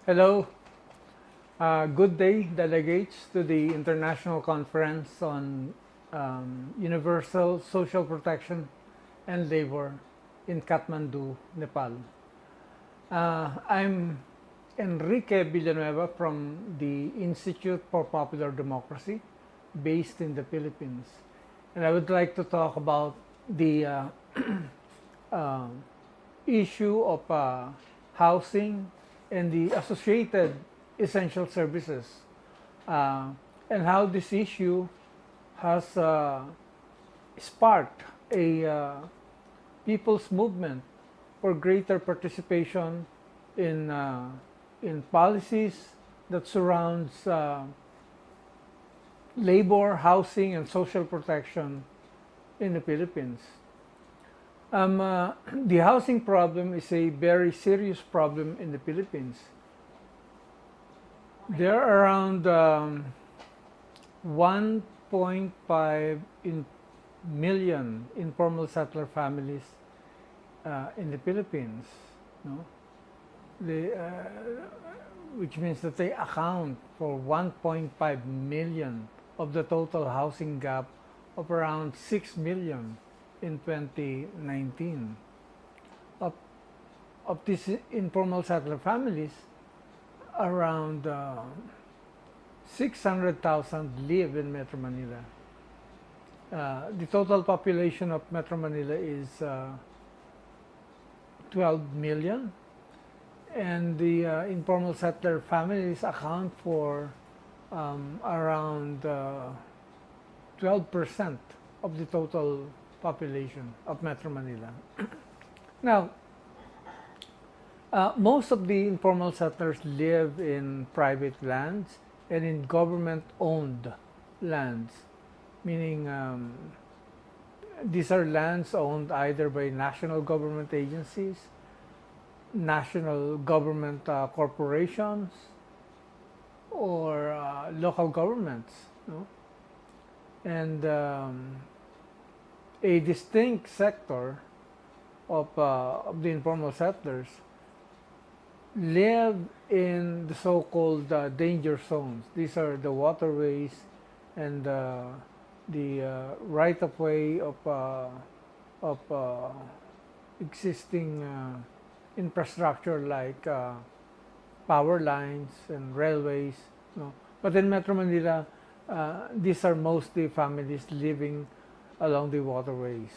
Hello. Good day, delegates, to the International Conference on Universal Social Protection and Labor in Kathmandu, Nepal. I'm Enrique Villanueva from the Institute for Popular Democracy, based in the Philippines. And I would like to talk about the uh, issue of housing and the associated essential services, uh, and how this issue has sparked a people's movement for greater participation in policies that surrounds labor, housing, and social protection in the Philippines. The housing problem is a very serious problem in the Philippines. There are around 1.5 million informal settler families in the Philippines, no? They, which means that they account for 1.5 million of the total housing gap of around 6 million in 2019. Of, of these informal settler families, around 600,000 live in Metro Manila. The total population of Metro Manila is 12 million, and the informal settler families account for around 12% of the total population of Metro Manila. Now, most of the informal settlers live in private lands and in government-owned lands, meaning these are lands owned either by national government agencies, national government corporations, or local governments. No? And a distinct sector of the informal settlers live in the so-called danger zones. These are the waterways and the right-of-way of existing infrastructure like power lines and railways. No? But in Metro Manila, these are mostly families living along the waterways.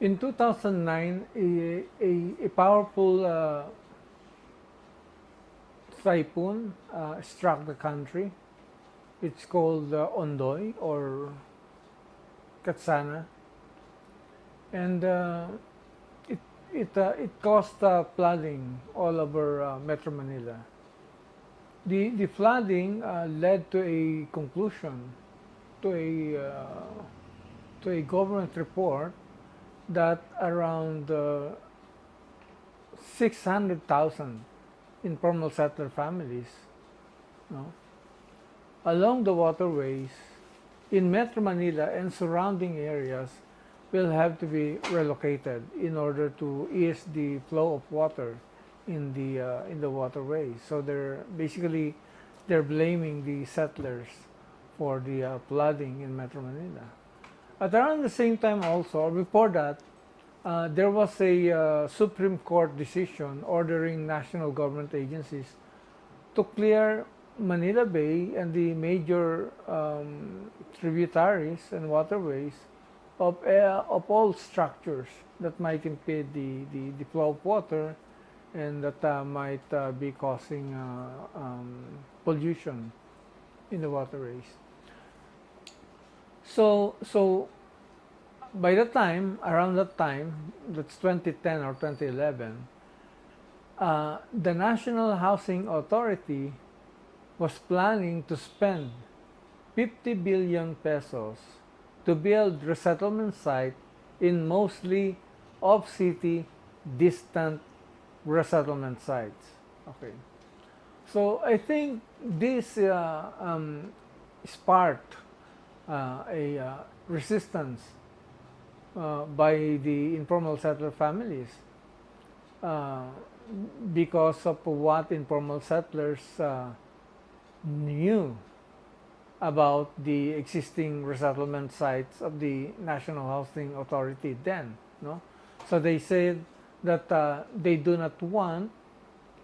In 2009, a powerful typhoon struck the country. It's called Ondoy or Katsana, and it caused flooding all over Metro Manila. The flooding led to a conclusion, to a government report that around 600,000 informal settler families, no, along the waterways in Metro Manila and surrounding areas will have to be relocated in order to ease the flow of water in the waterways. So they're blaming the settlers for the flooding in Metro Manila. At around the same time also, or before that, there was a Supreme Court decision ordering national government agencies to clear Manila Bay and the major tributaries and waterways of all structures that might impede the flow of water and that might be causing pollution in the waterways. So by the time, around that time, that's 2010 or 2011, the National Housing Authority was planning to spend 50 billion pesos to build resettlement site in mostly off-city, distant resettlement sites. Okay. So I think this sparked a resistance by the informal settler families. because of what informal settlers knew about the existing resettlement sites of the National Housing Authority then. No? So they said that they do not want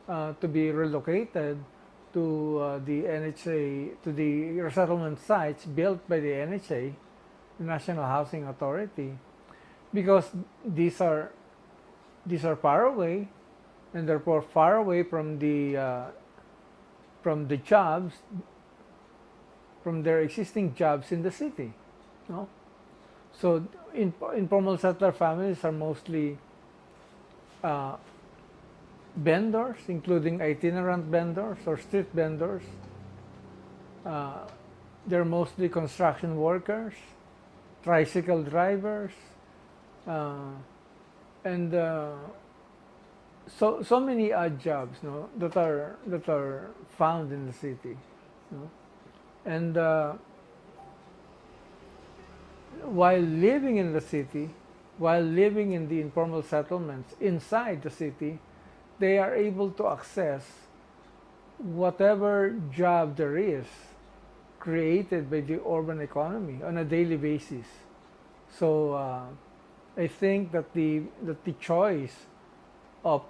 to be relocated to the NHA, to the resettlement sites built by the NHA, the National Housing Authority, because these are far away, and therefore far away from the jobs, from their existing jobs in the city. No? So informal settler families are mostly vendors, including itinerant vendors or street vendors. They're mostly construction workers, tricycle drivers, and so many odd jobs, no, that are found in the city, no? And while living in the city, while living in the informal settlements inside the city, they are able to access whatever job there is created by the urban economy on a daily basis. So I think that the choice of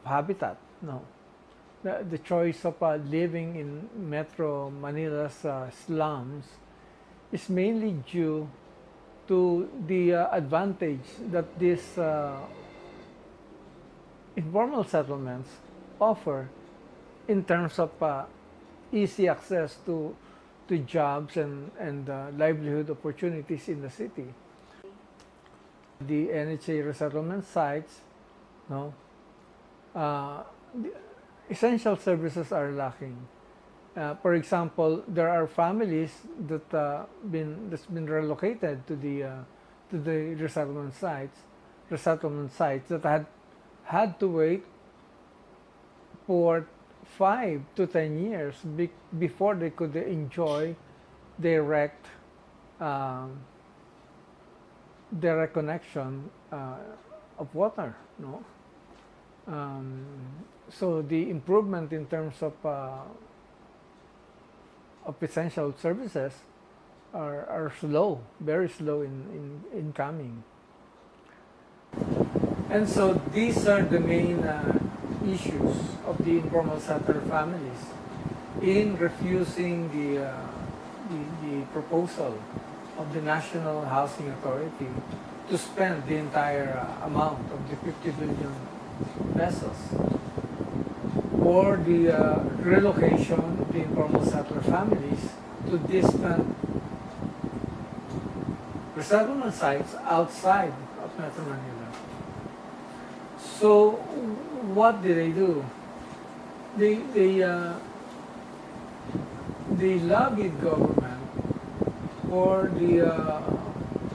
habitat, no, the choice of living in Metro Manila's slums is mainly due to the advantage that these informal settlements offer in terms of easy access to jobs and livelihood opportunities in the city. The NHA resettlement sites, no, the essential services are lacking. For example, there are families that's been relocated to the resettlement sites that had to wait for 5 to 10 years before they could enjoy direct connection of water. No, so the improvement in terms of essential services are slow, very slow in coming. And so these are the main issues of the informal settler families in refusing the proposal of the National Housing Authority to spend the entire amount of the 50 billion pesos for the relocation of the informal settler families to distant resettlement sites outside of Metro Manila. So what did they do? They lobbied government for the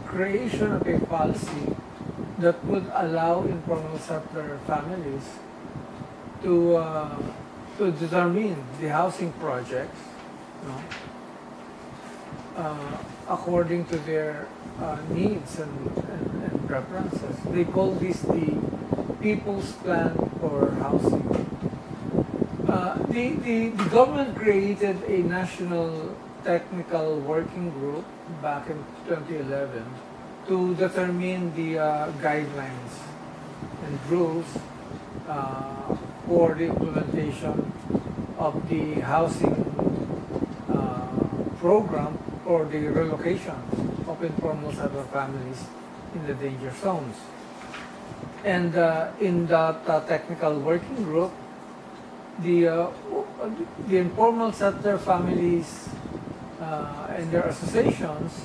creation of a policy that would allow informal settler families to determine the housing projects, you know, according to their needs and preferences. They call this the People's Plan for Housing. The government created a national technical working group back in 2011 to determine the guidelines and rules for the implementation of the housing program or the relocation of informal settler families in the danger zones. And in that technical working group, the informal settler families and their associations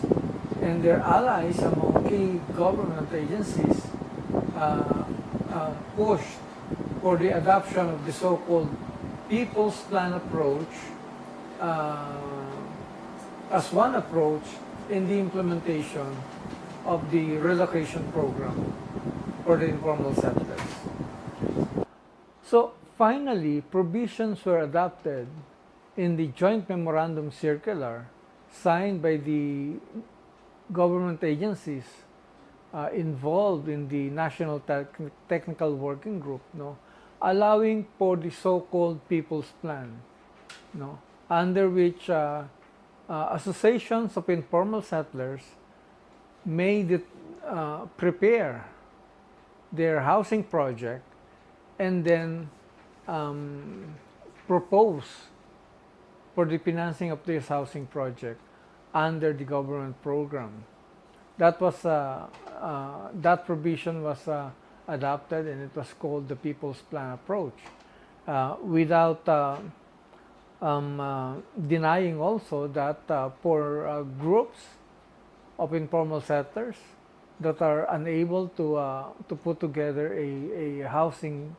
and their allies among key government agencies pushed for the adoption of the so-called People's Plan approach as one approach in the implementation of the relocation program for the informal settlers. So finally, provisions were adopted in the joint memorandum circular signed by the government agencies involved in the National Technical Working Group, no, allowing for the so-called People's Plan, no, under which associations of informal settlers may prepare their housing project and then propose for the financing of this housing project under the government program. That was that provision was adopted, and it was called the People's Plan approach, without denying also that for groups of informal settlers that are unable to put together a housing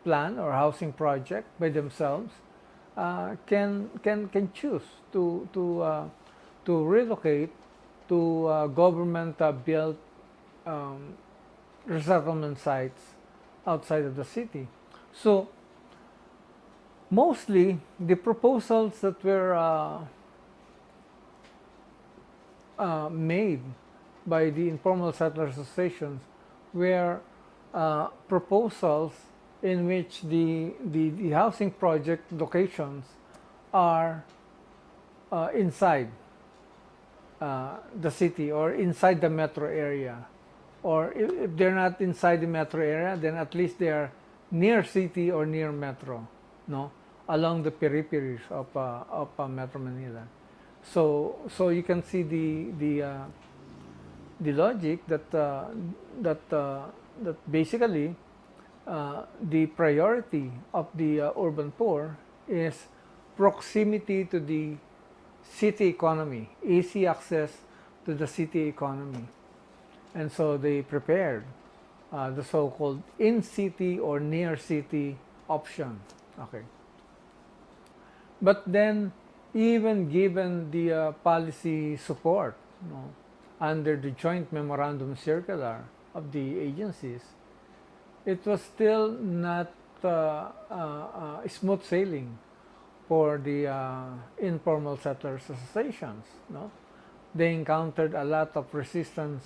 plan or housing project by themselves, can choose to relocate to government built resettlement sites outside of the city. So mostly the proposals that were made by the informal settler associations were proposals in which the housing project locations are inside the city or inside the metro area, or if they're not inside the metro area, then at least they are near city or near metro, no, along the peripheries of Metro Manila. So you can see the logic that that basically the priority of the urban poor is proximity to the city economy, easy access to the city economy. And so they prepared the so-called in-city or near-city option. Okay. But then, even given the policy support, you know, under the joint memorandum circular of the agencies, it was still not smooth sailing for the informal settlers associations. No? They encountered a lot of resistance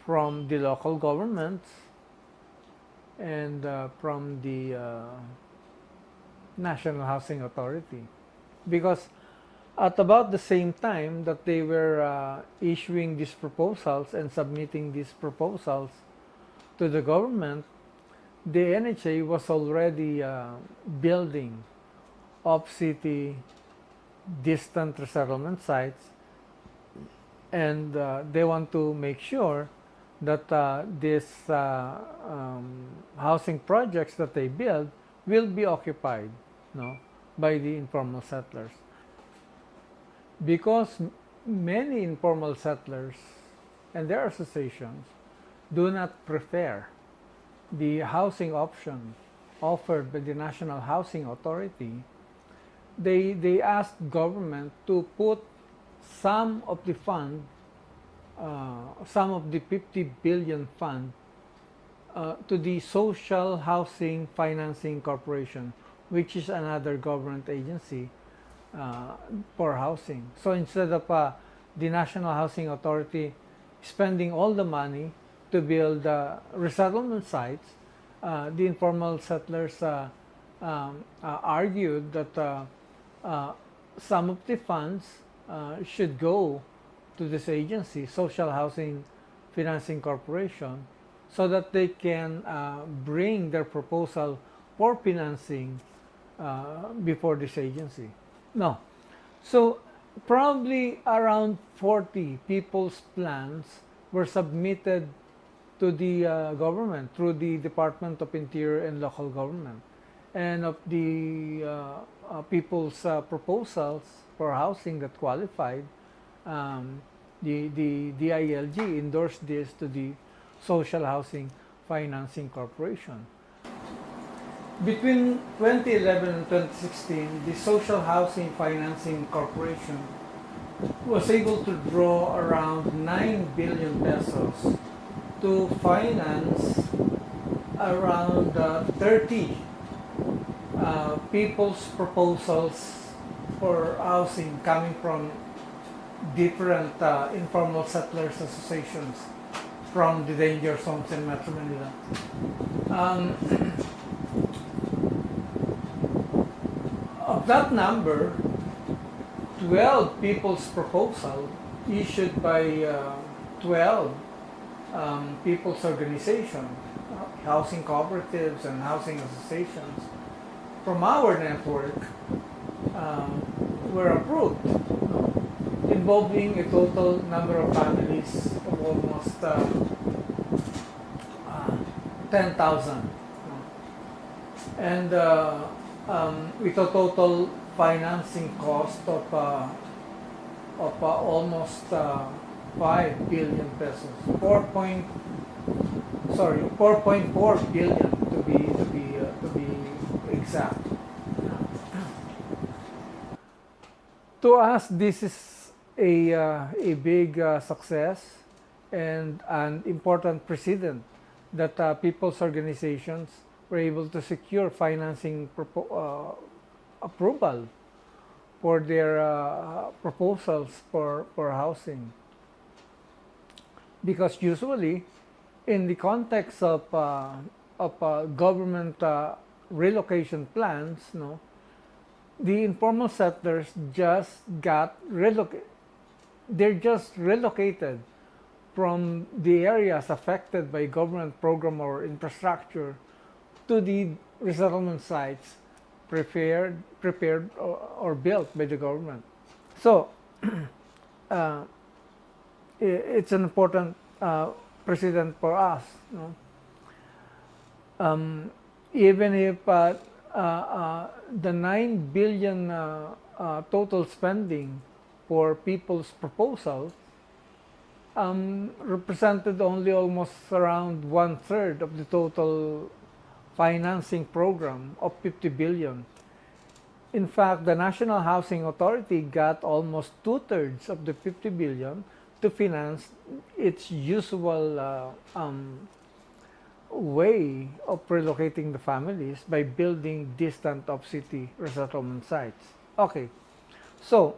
from the local governments and from the National Housing Authority, because at about the same time that they were issuing these proposals and submitting these proposals to the government, the NHA was already building off-city distant resettlement sites, and they want to make sure that these housing projects that they build will be occupied, no, by the informal settlers. Because many informal settlers and their associations do not prefer the housing option offered by the National Housing Authority, they asked government to put some of the fund, some of the 50 billion fund to the Social Housing Financing Corporation, which is another government agency for housing. So instead of the National Housing Authority spending all the money to build resettlement sites, the informal settlers argued that some of the funds should go to this agency, Social Housing Financing Corporation, so that they can bring their proposal for financing before this agency. No. So probably around 40 people's plans were submitted to the government through the Department of Interior and Local Government. And of the people's proposals for housing that qualified, the DILG endorsed this to the Social Housing Financing Corporation. Between 2011 and 2016, the Social Housing Financing Corporation was able to draw around 9 billion pesos to finance around 30 people's proposals for housing coming from different informal settlers associations. from the danger zones in Metro Manila. Um, of that number, 12 people's proposal issued by 12 people's organization, housing cooperatives and housing associations from our network were approved, involving a total number of families of almost 10,000, and with a total financing cost of almost 5 billion pesos, 4.4 billion to be exact. To us, this is a big success and an important precedent that people's organizations were able to secure financing approval for their proposals for housing. Because usually, in the context of government relocation plans, no, the informal settlers just got relocated. They're just relocated from the areas affected by government program or infrastructure to the resettlement sites prepared or built by the government. So it's an important precedent for us. No? Even if the 9 billion total spending for people's proposal represented only almost around 1/3 of the total financing program of 50 billion. In fact, the National Housing Authority got almost 2/3 of the 50 billion to finance its usual way of relocating the families by building distant of-city resettlement sites. Okay, so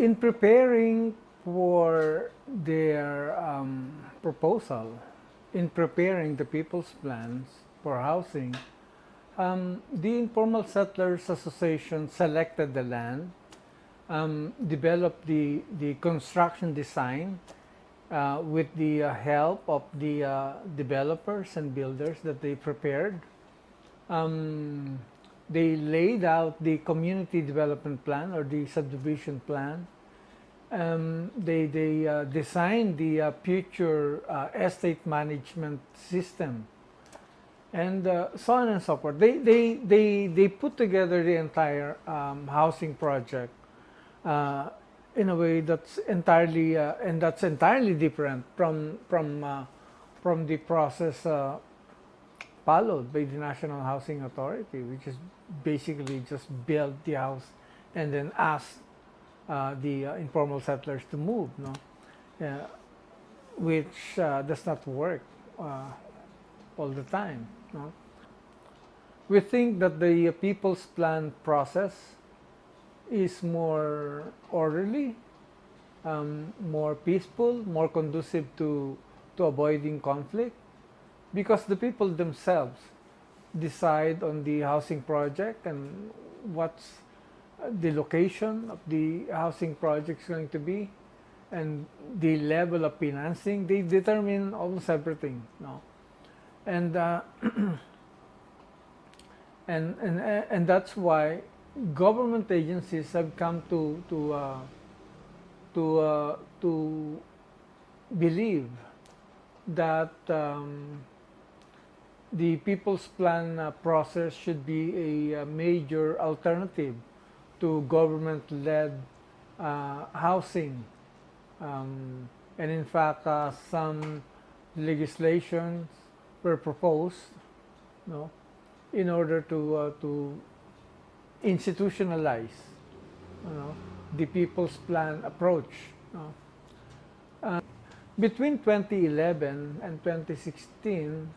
in preparing for their proposal, in preparing the people's plans for housing, the Informal Settlers Association selected the land, developed the construction design with the help of the developers and builders that they prepared. They laid out the community development plan or the subdivision plan. They designed the future estate management system, and so on and so forth. They put together the entire housing project in a way that's entirely different from the process followed by the National Housing Authority, which is basically just build the house and then ask the informal settlers to move, no? Which does not work all the time. No? We think that the People's Plan process is more orderly, more peaceful, more conducive to avoiding conflict, because the people themselves decide on the housing project and what's the location of the housing project is going to be, and the level of financing. They determine almost everything. No? And and that's why government agencies have come to believe that the People's Plan process should be a major alternative to government-led housing. And in fact, some legislations were proposed, no, in order to institutionalize, the People's Plan approach. No? Between 2011 and 2016,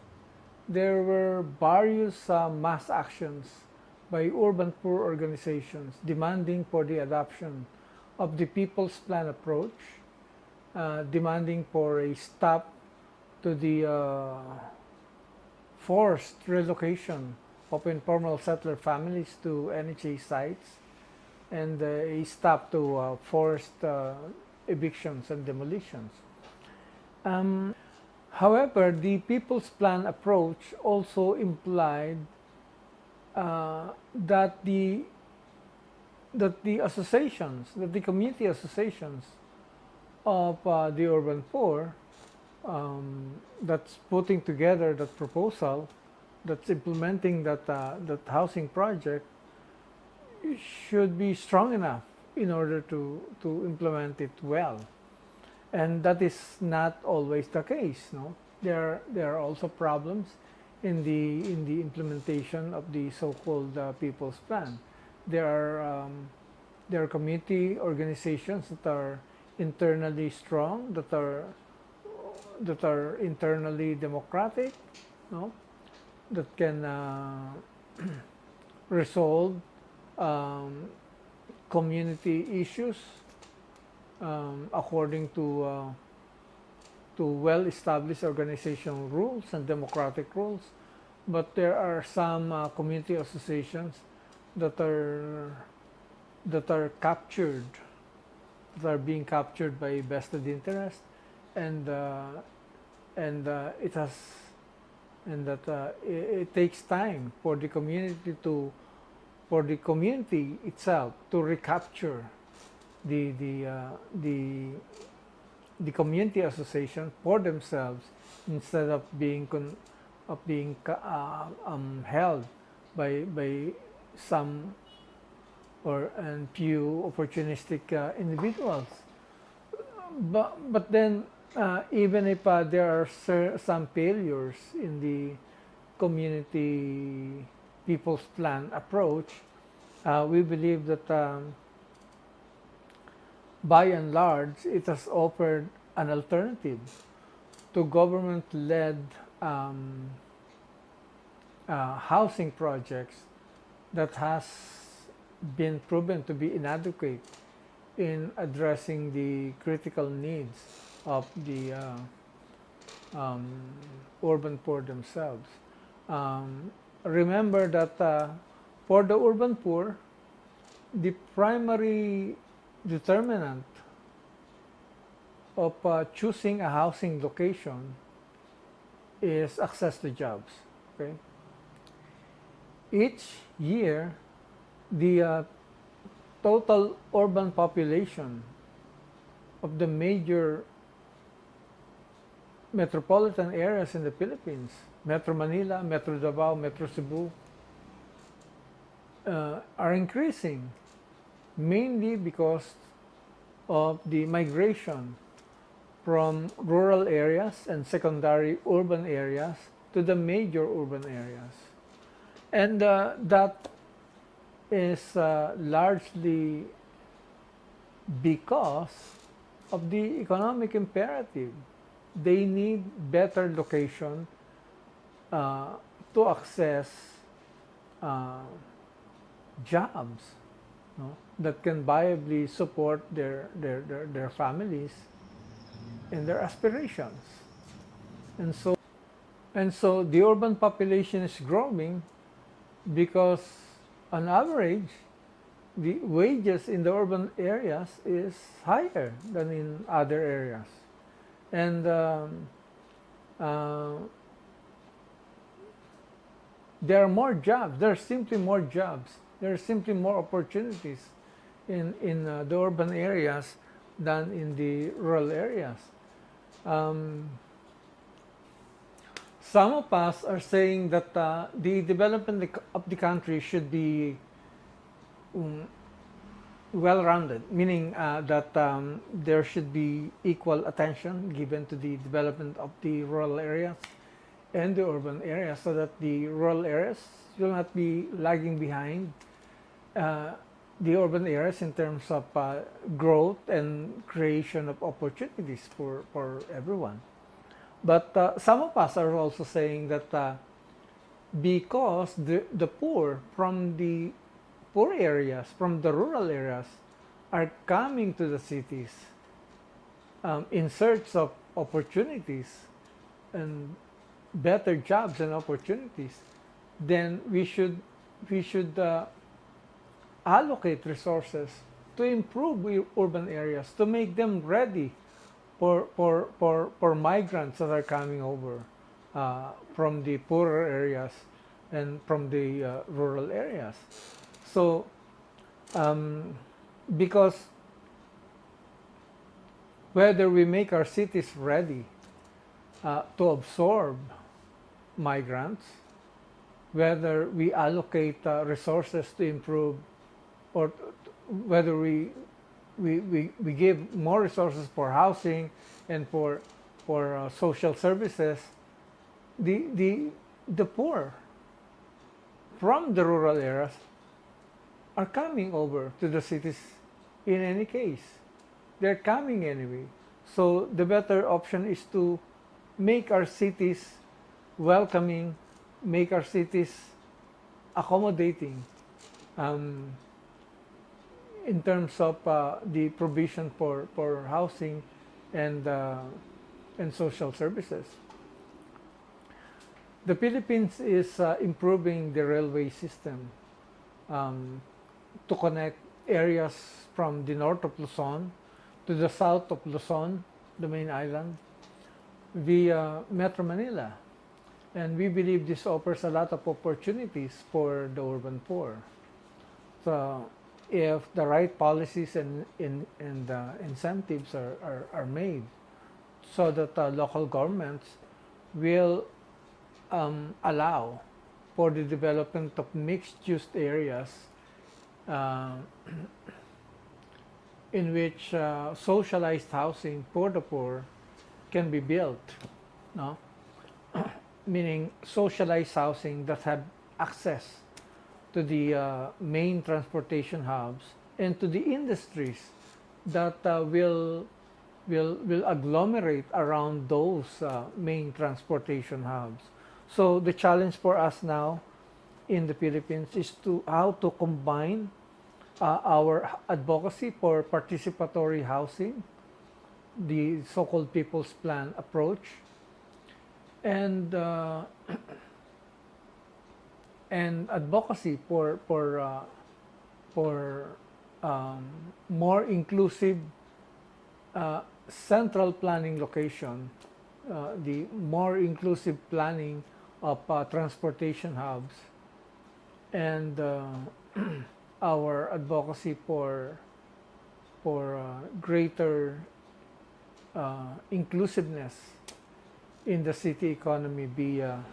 there were various mass actions by urban poor organizations demanding for the adoption of the People's Plan approach demanding for a stop to the forced relocation of informal settler families to NHA sites, and a stop to forced evictions and demolitions. However, the People's Plan approach also implied that the associations, that the community associations of the urban poor, that's putting together that proposal, that's implementing that housing project, should be strong enough in order to implement it well. And that is not always the case. No, there are also problems in the implementation of the so-called People's Plan. There are community organizations that are internally strong, that are internally democratic, no, that can resolve community issues according to well-established organizational rules and democratic rules. But there are some community associations that are captured, that are being captured by vested interest, and it takes time for the community itself to recapture the community association for themselves, instead of being held by some and few opportunistic individuals. But then, even if there are some failures in the community People's Plan approach, we believe that by and large, it has offered an alternative to government-led housing projects that has been proven to be inadequate in addressing the critical needs of the urban poor themselves. Remember that for the urban poor, the primary determinant of choosing a housing location is access to jobs. Okay? Each year, the total urban population of the major metropolitan areas in the Philippines, Metro Manila, Metro Davao, Metro Cebu, are increasing, mainly because of the migration from rural areas and secondary urban areas to the major urban areas. And that is largely because of the economic imperative. They need better location to access jobs, no, that can viably support their families and their aspirations. And so the urban population is growing because on average the wages in the urban areas is higher than in other areas. And there are more jobs. There are simply more jobs. There are simply more opportunities in the urban areas than in the rural areas. Some of us are saying that the development of the country should be well-rounded, meaning that there should be equal attention given to the development of the rural areas and the urban areas, so that the rural areas will not be lagging behind the urban areas in terms of growth and creation of opportunities for everyone. But some of us are also saying that because the poor from the poor areas, from the rural areas, are coming to the cities in search of opportunities and better jobs and opportunities, then we should allocate resources to improve urban areas, to make them ready for migrants that are coming over from the poorer areas and from the rural areas. So, because whether we make our cities ready to absorb migrants, whether we allocate resources to improve, or whether we give more resources for housing and for social services, the poor from the rural areas are coming over to the cities in any case. They're coming anyway. So the better option is to make our cities welcoming, make our cities accommodating in terms of the provision for housing and social services. The Philippines is improving the railway system to connect areas from the north of Luzon to the south of Luzon, the main island, via Metro Manila. And we believe this offers a lot of opportunities for the urban poor. So if the right policies and incentives are made so that local governments will allow for the development of mixed-use areas in which socialized housing for the poor can be built, no? Meaning socialized housing that have access to the main transportation hubs and to the industries that will agglomerate around those main transportation hubs. So the challenge for us now in the Philippines is how to combine our advocacy for participatory housing, the so-called People's Plan approach, and advocacy for more inclusive central planning location, the more inclusive planning of transportation hubs, and our advocacy for greater inclusiveness in the city economy via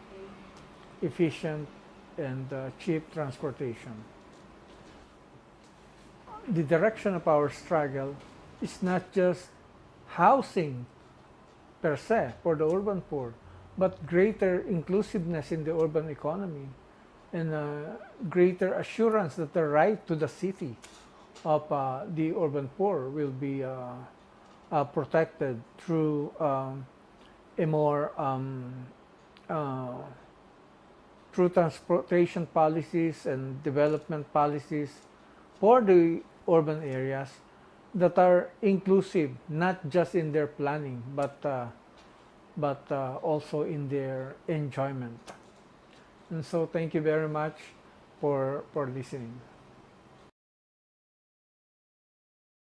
efficient and cheap transportation. The direction of our struggle is not just housing per se for the urban poor, but greater inclusiveness in the urban economy and greater assurance that the right to the city of the urban poor will be protected through a more through transportation policies and development policies for the urban areas that are inclusive, not just in their planning, but also in their enjoyment. And so thank you very much for listening.